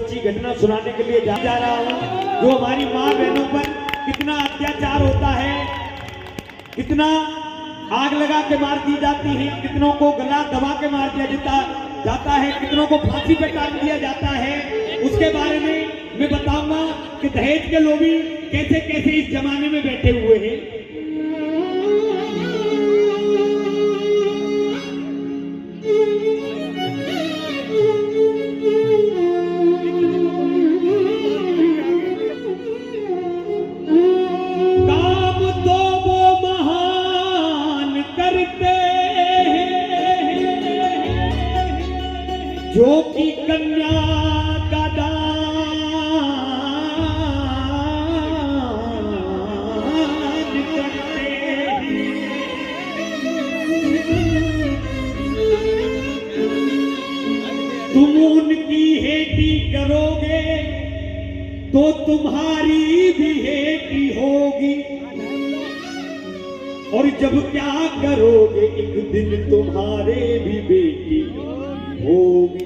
सच्ची घटना सुनाने के लिए जा रहा हूँ, जो हमारी माँ बहनों पर कितना अत्याचार होता है, कितना आग लगा के मार दी जाती है, कितनों को गला दबा के मार दिया जाता है, कितनों को फांसी पे टांग दिया जाता है। उसके बारे में मैं बताऊंगा कि दहेज के लोभी कैसे कैसे इस जमाने में बैठे हुए हैं। काम तो वो महान करते हैं जो कि कन्या का दान करते हैं। तुम उनकी हेटी करोगे तो तुम्हारी भी हेटी होगी, और जब क्या करोगे एक दिन तुम्हारे भी बेटी होगी।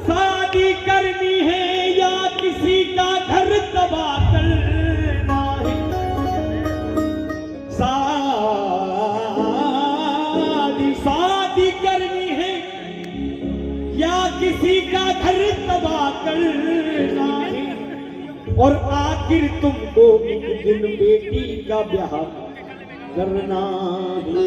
शादी करनी है या किसी का घर तबाह करना है, शादी करनी है या किसी का घर तबाह करना है, और आखिर तुमको एक दिन बेटी का ब्याह करना है।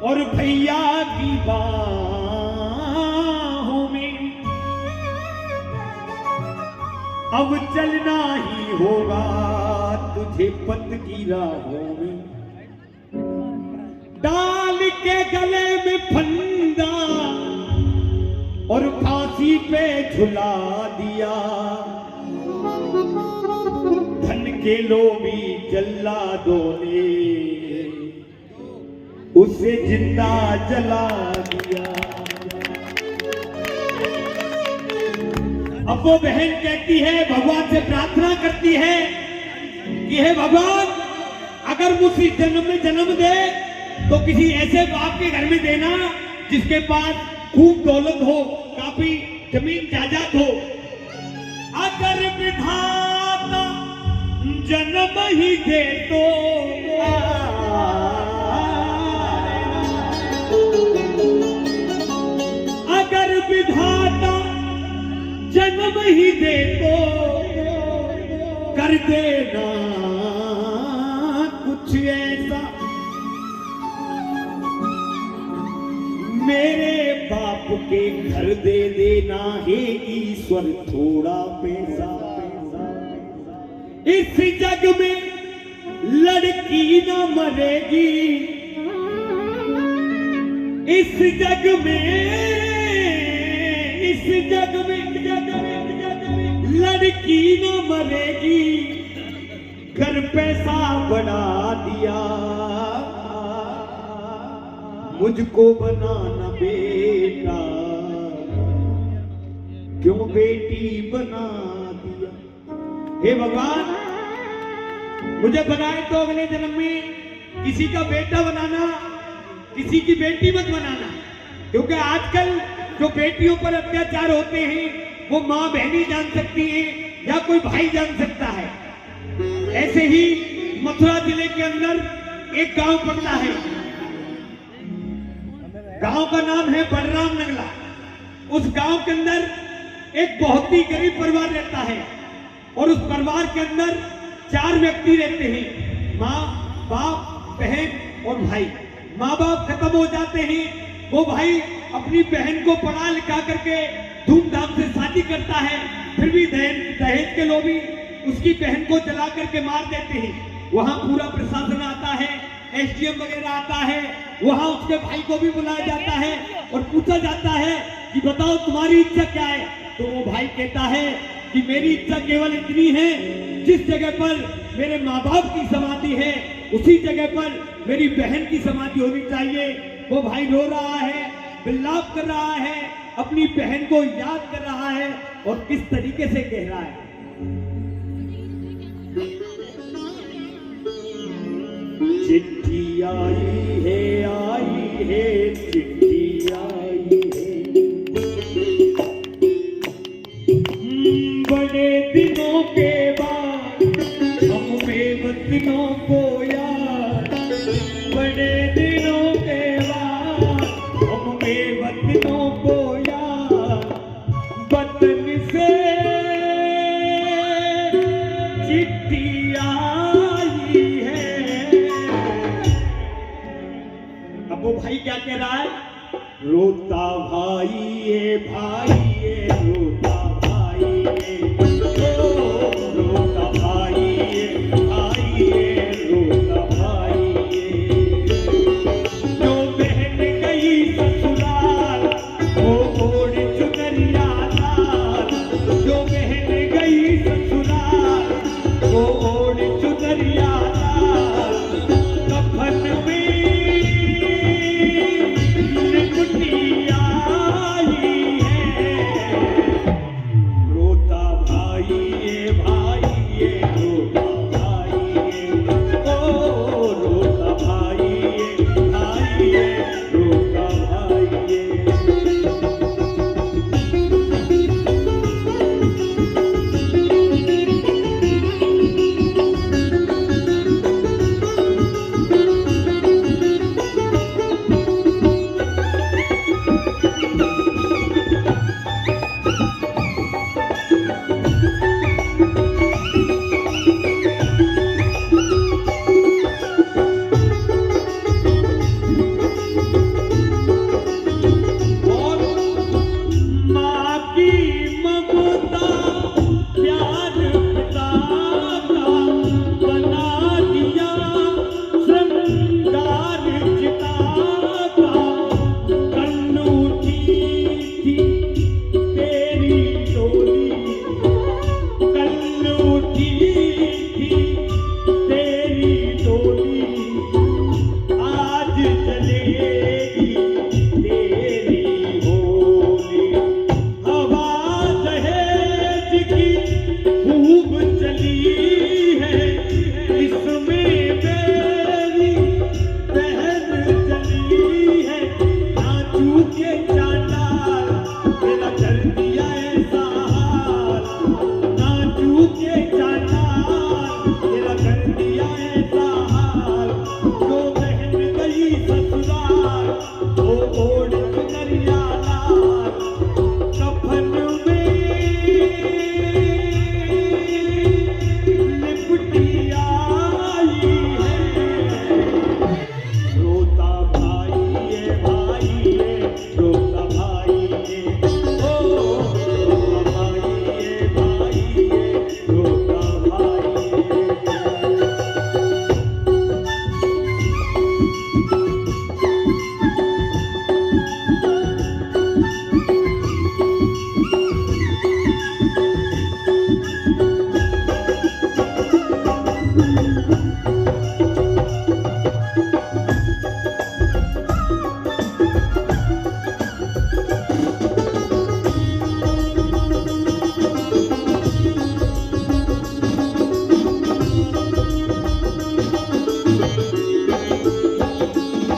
और भैया की बाहों में अब चलना ही होगा तुझे पत की राहों में, डाल के गले में फंदा और फांसी पे झुला दिया। धन के लोभी जल्लादों ने उसे जिंदा जला दिया। अब वो बहन कहती है, भगवान से प्रार्थना करती है कि हे भगवान, अगर मुझे जन्म में जन्म दे तो किसी ऐसे बाप के घर में देना जिसके पास खूब दौलत हो, काफी जमीन जायदाद हो। अगर विधाता जन्म ही दे तो विधाता जन्म ही दे तो कर देना कुछ ऐसा, मेरे बाप के घर दे देना हे ईश्वर थोड़ा पैसा। इस जग में लड़की न मरेगी, इस जग में लड़की न मरेगी, घर पैसा बढ़ा दिया, मुझको बनाना बेटा क्यों बेटी बना दिया। हे भगवान, मुझे बनाए तो अगले जन्म में किसी का बेटा बनाना, किसी की बेटी मत बनाना, क्योंकि आजकल जो बेटियों पर अत्याचार होते हैं वो माँ बहनी जान सकती है या कोई भाई जान सकता है। ऐसे ही मथुरा जिले के अंदर एक गांव पड़ता है, गांव का नाम है बलराम नगला। उस गांव के अंदर एक बहुत ही गरीब परिवार रहता है, और उस परिवार के अंदर 4 व्यक्ति रहते हैं, माँ, बाप, बहन और भाई। माँ बाप खत्म हो जाते हैं, वो भाई अपनी बहन को पढ़ा लिखा करके धूमधाम से शादी करता है, फिर भी दहेज के लोभी उसकी बहन को जला करके मार देते हैं। वहां पूरा प्रशासन आता है, एसडीएम वगैरह आता है, वहां उसके भाई को भी बुलाया जाता है और पूछा जाता है कि बताओ तुम्हारी इच्छा क्या है। तो वो भाई कहता है कि मेरी इच्छा केवल इतनी है, जिस जगह पर मेरे माँ बाप की समाधि है उसी जगह पर मेरी बहन की समाधि होनी चाहिए। वो भाई रो रहा है, विलाप कर रहा है, अपनी बहन को याद कर रहा है और किस तरीके से कह रहा है। चिट्ठी आई है, चिट्ठी आई है, बड़े दिनों के बाद हम बेवतनों को याद, बड़े दिनों के बाद हम बेवतनों को याद, वतन से चिट्ठी आई है। अब वो भाई क्या कह रहा है? रोता भाई ये भाई ये रोता भाई ये, रोता भाई ये भाई ये रोता भाई ये। जो बहन गई ससुराल वो ओढ़ चुनरिया लाल, जो बहन गई ससुराल वो ओढ़ चुनरिया लाल, कफन में लिपटी आई है। रोता भाई ये रोता भाई ये, ओ रोता भाई ये रोता भाई ये। और माँ की ममता प्यार पिता का बना दिया श्रृंगार चिता का। कन्नू थी तेरी डोली, कन्नू थी तेरी डोली, आज चलेगी तेरी होली। हवा दहेज की खूब चली है, इसमें मेरी बहन चली है। नाचू के चांडाल मेरा कर दिया ऐसा हाल, नाचू के चांडाल मेरा कर दिया ऐसा हाल। जो बहन गई ससुराल वो ओढ़ चुनरिया लाल, कफन में लिपटी आई है। रोता भाई ये रोता भाई ये, ओ रोता भाई ये रोता भाई ये।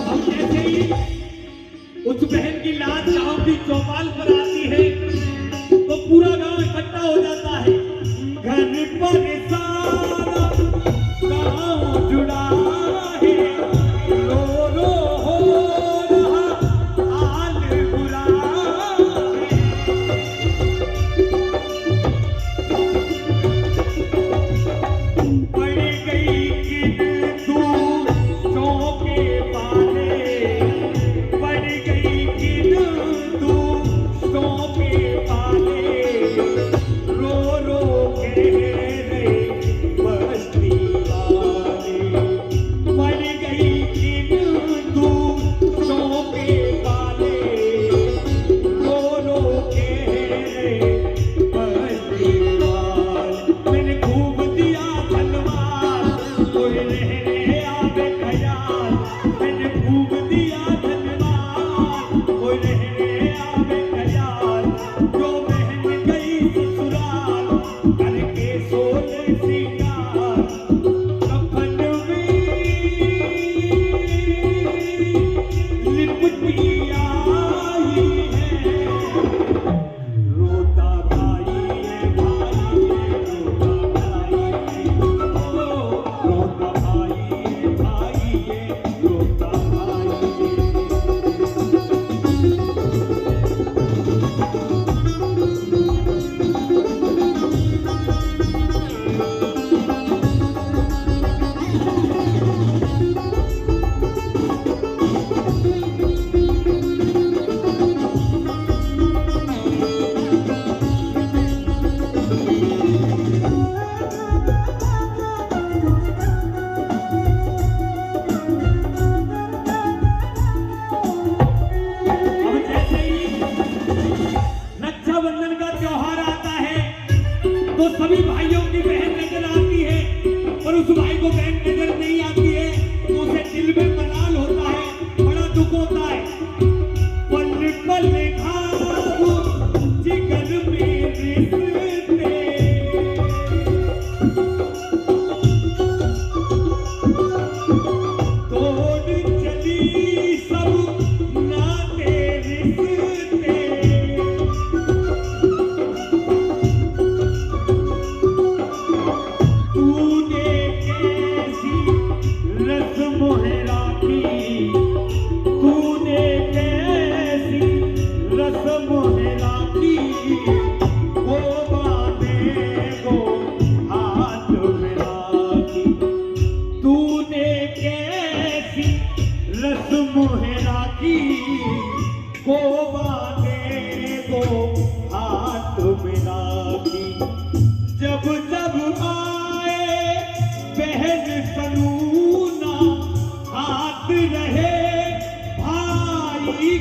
अब जैसे ही उस बहन की लाश गांव की चौपाल पर आती है तो पूरा गांव इकट्ठा हो जाता है। घर पर सारा गांव जुड़ा है, रो रो हो रहा हाल बुरा है। पड़ गई किन दूसरों के पाले, पड़ गई किन दूसरों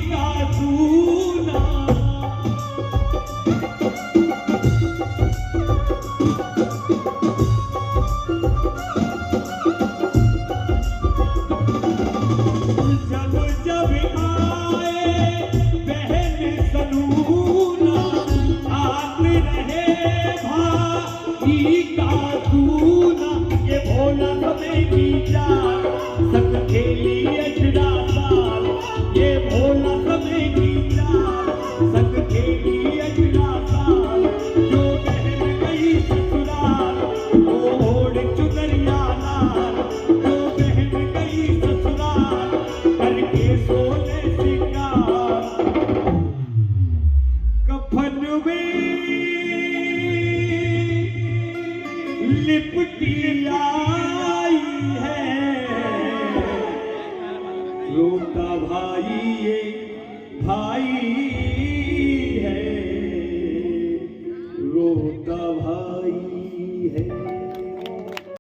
का